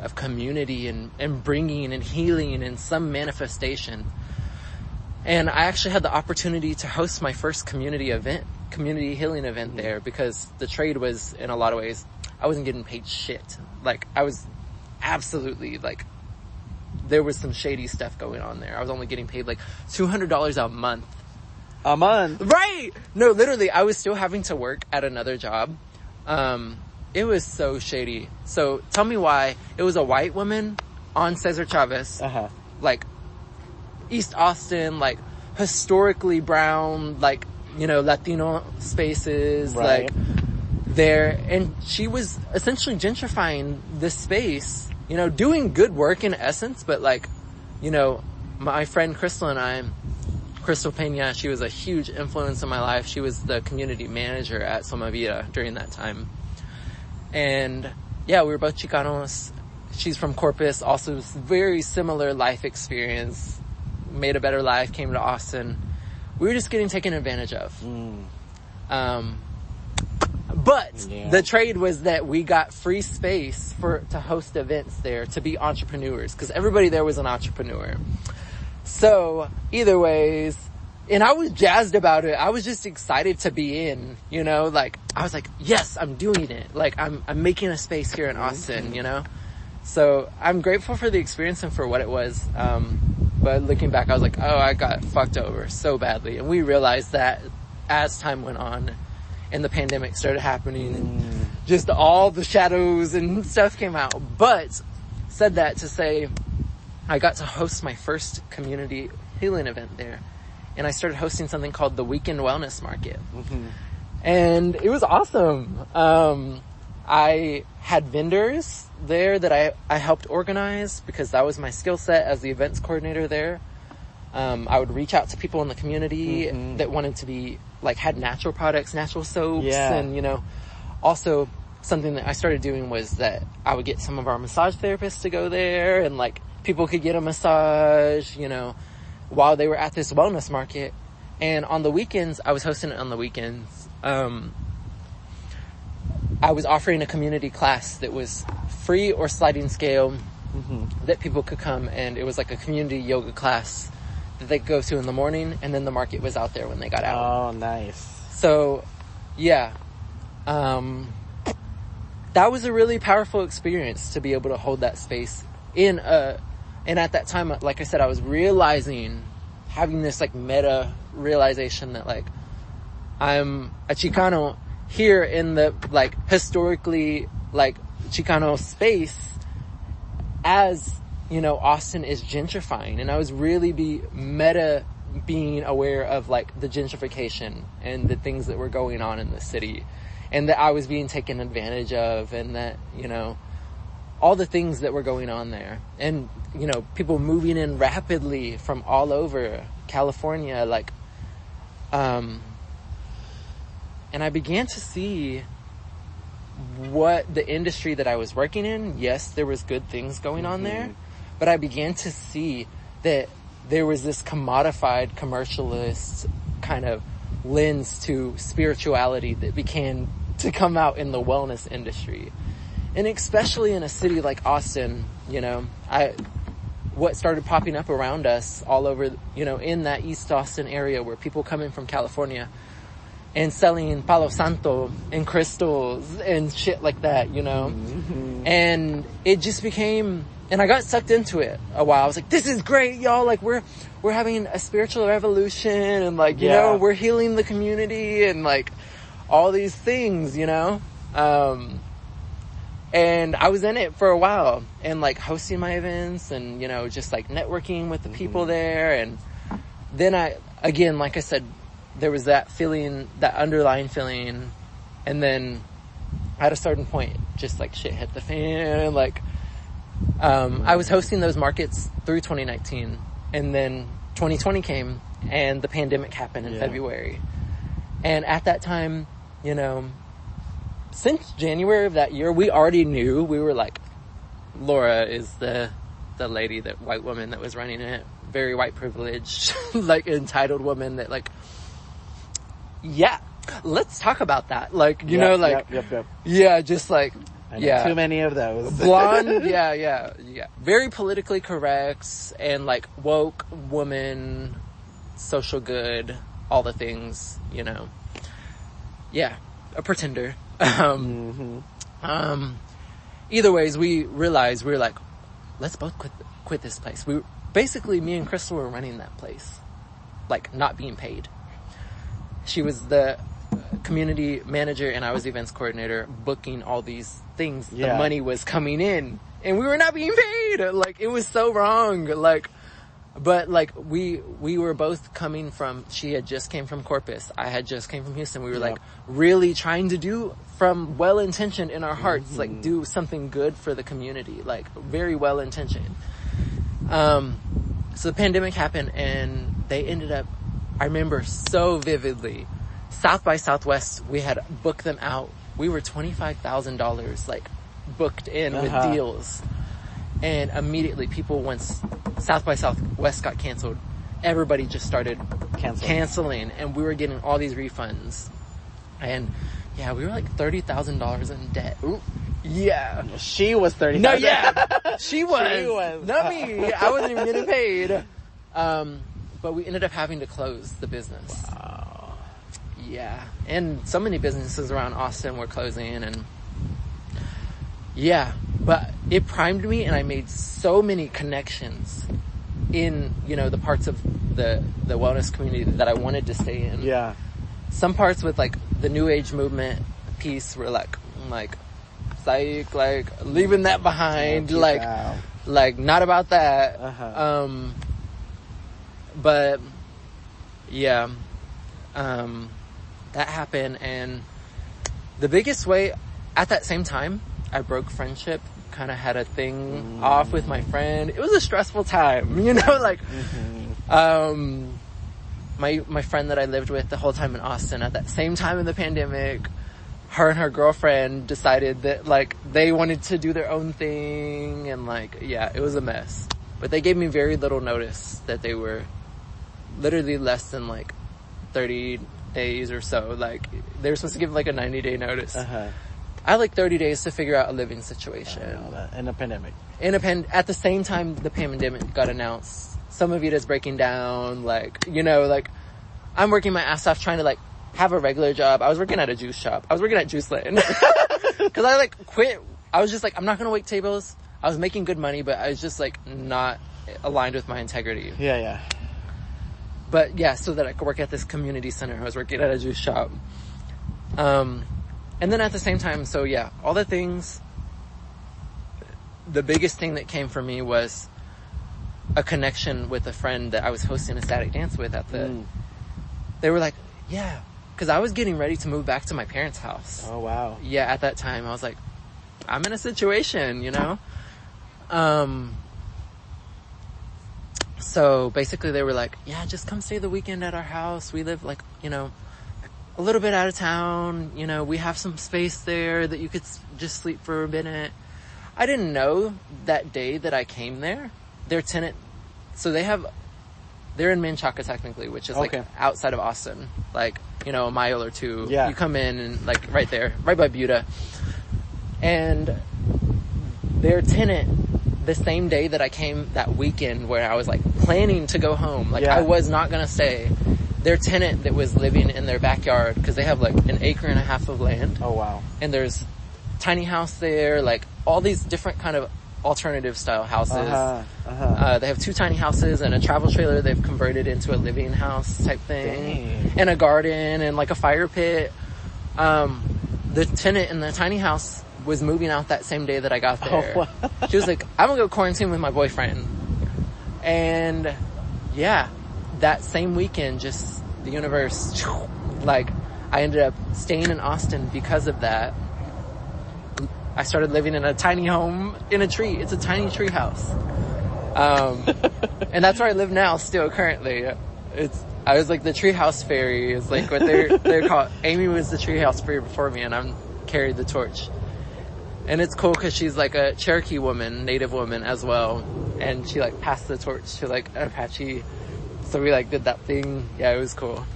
of community and bringing and healing in some manifestation. And I actually had the opportunity to host my first community healing event there, because the trade was, in a lot of ways, I wasn't getting paid shit. Like, I was absolutely, like, there was some shady stuff going on there. I was only getting paid like $200 a month. A month? Right! No, literally, I was still having to work at another job. It was so shady. So tell me why. It was a white woman on Cesar Chavez. Like, East Austin, like, historically brown, like, you know, Latino spaces, right. like, there. And she was essentially gentrifying this space, you know, doing good work in essence, but, like, you know, my friend Crystal Pena, she was a huge influence in my life. She was the community manager at Soma Vida during that time. And yeah, we were both Chicanos. She's from Corpus, also very similar life experience, made a better life, came to Austin. We were just getting taken advantage of. But the trade was that we got free space to host events there, to be entrepreneurs, because everybody there was an entrepreneur. So either ways, and I was jazzed about it. I was just excited to be in, you know, like, I was like, yes, I'm doing it. Like, I'm making a space here in Austin, you know? So I'm grateful for the experience and for what it was. But looking back, I was like, oh, I got fucked over so badly. And we realized that as time went on and the pandemic started happening and just all the shadows and stuff came out. But said that to say, I got to host my first community healing event there. And I started hosting something called the Weekend Wellness Market. And it was awesome. I had vendors there that I helped organize, because that was my skill set as the events coordinator there. I would reach out to people in the community that wanted to be, like, had natural products, natural soaps. And, you know, also something that I started doing was that I would get some of our massage therapists to go there, and, like, people could get a massage, you know, while they were at this wellness market. And on the weekends, I was hosting it on the weekends. I was offering a community class that was free or sliding scale that people could come, and it was like a community yoga class that they could go to in the morning, and then the market was out there when they got out. Oh, nice. So, yeah. That was a really powerful experience to be able to hold that space and at that time, like I said, I was having this, like, meta realization that, like, I'm a Chicano here in the, like, historically, like, Chicano space, as, you know, Austin is gentrifying. And I was really being aware of, like, the gentrification and the things that were going on in the city, and that I was being taken advantage of, and that, you know, all the things that were going on there. And, you know, people moving in rapidly from all over California, like, and I began to see what the industry that I was working in, yes, there was good things going on there, but I began to see that there was this commodified, commercialist kind of lens to spirituality that began to come out in the wellness industry. And especially in a city like Austin, you know, what started popping up around us all over, you know, in that East Austin area, where people coming from California and selling Palo Santo and crystals and shit like that, you know. And it just became, and I got sucked into it a while. I was like, this is great, y'all. Like, we're having a spiritual revolution, and, like, you know, we're healing the community, and, like, all these things, you know. And I was in it for a while, and, like, hosting my events, and, you know, just, like, networking with the people there. And then again, like I said, there was that feeling, that underlying feeling. And then at a certain point, just, like, shit hit the fan. Like, I was hosting those markets through 2019, and then 2020 came, and the pandemic happened in February. And at that time, you know, since January of that year, we already knew. We were like, Laura is the lady, that white woman that was running it, very white privileged, like, entitled woman that, like, yeah, let's talk about that. Like, you know, like, yeah, just, like, I know Yeah. too many of those. Blonde, yeah. Very politically correct and like woke woman, social good, all the things, you know. Yeah, a pretender. Either ways, we realized we were like, let's both quit this place. Basically, me and Crystal were running that place, like not being paid. She was the community manager and I was the events coordinator, booking all these things. Yeah. The money was coming in and we were not being paid. Like, it was so wrong. Like, but like we were both coming from, she had just came from Corpus. I had just came from Houston. We were like really trying to do from well-intentioned in our hearts, like do something good for the community, like very well-intentioned. So the pandemic happened and they ended up, I remember so vividly, South by Southwest, we had booked them out. We were $25,000 like booked in with deals. And immediately people, once South by Southwest got canceled, everybody just started canceling and we were getting all these refunds. And yeah, we were like $30,000 in debt. Ooh. Yeah. She was 30,000. No, yeah. She was. She was. Not me. I wasn't even getting paid. But we ended up having to close the business. Wow. Yeah. And so many businesses around Austin were closing and yeah, but it primed me and I made so many connections in, you know, the parts of the wellness community that I wanted to stay in. Yeah. Some parts with like the new age movement piece were like psych, like leaving that behind, like not about that. But yeah, that happened. And the biggest way at that same time, I broke friendship, kind of had a thing off with my friend. It was a stressful time, you know, like, my friend that I lived with the whole time in Austin at that same time in the pandemic, her and her girlfriend decided that like they wanted to do their own thing and like, yeah, it was a mess. But they gave me very little notice that they were literally less than like 30 days or so. Like they were supposed to give like a 90-day notice. I had like 30 days to figure out a living situation. In a pandemic. At the same time the pandemic got announced, some of it is breaking down, like, you know, like I'm working my ass off trying to like have a regular job. I was working at a juice shop. I was working at Juice Land. Cause I like quit. I was just like, I'm not gonna wait tables. I was making good money, but I was just like not aligned with my integrity. Yeah. But yeah, so that I could work at this community center. I was working at a juice shop. And then at the same time, so yeah, all the things, the biggest thing that came for me was a connection with a friend that I was hosting a static dance with at the, they were like, yeah, cause I was getting ready to move back to my parents' house. Oh wow. Yeah, at that time I was like, I'm in a situation, you know? So basically they were like, yeah, just come stay the weekend at our house. We live like, you know, a little bit out of town, you know, we have some space there that you could just sleep for a minute. I didn't know that day that I came there, their tenant, so they're in Menchaca technically, which is like outside of Austin, like, you know, a mile or two. Yeah. You come in and like right there, right by Buda. And their tenant, the same day that I came that weekend where I was like planning to go home, like I was not gonna stay, their tenant that was living in their backyard, because they have like an acre and a half of land. Oh wow. And there's tiny house there, like all these different kind of alternative style houses. They have 2 tiny houses and a travel trailer they've converted into a living house type thing. Dang. And a garden and like a fire pit. The tenant in the tiny house was moving out that same day that I got there. Oh, wow. She was like, I'm gonna go quarantine with my boyfriend. And yeah, that same weekend, just the universe, like I ended up staying in Austin because of that. I started living in a tiny home in a tree. It's a tiny tree house. And that's where I live now still currently. I was like the treehouse fairy is like what they're called. Amy was the treehouse fairy before me and I'm carried the torch. And it's cool cause she's like a Cherokee woman, native woman as well. And she like passed the torch to like an Apache. So we like did that thing. Yeah, it was cool.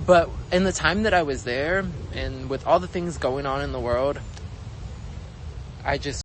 But in the time that I was there, and with all the things going on in the world, I just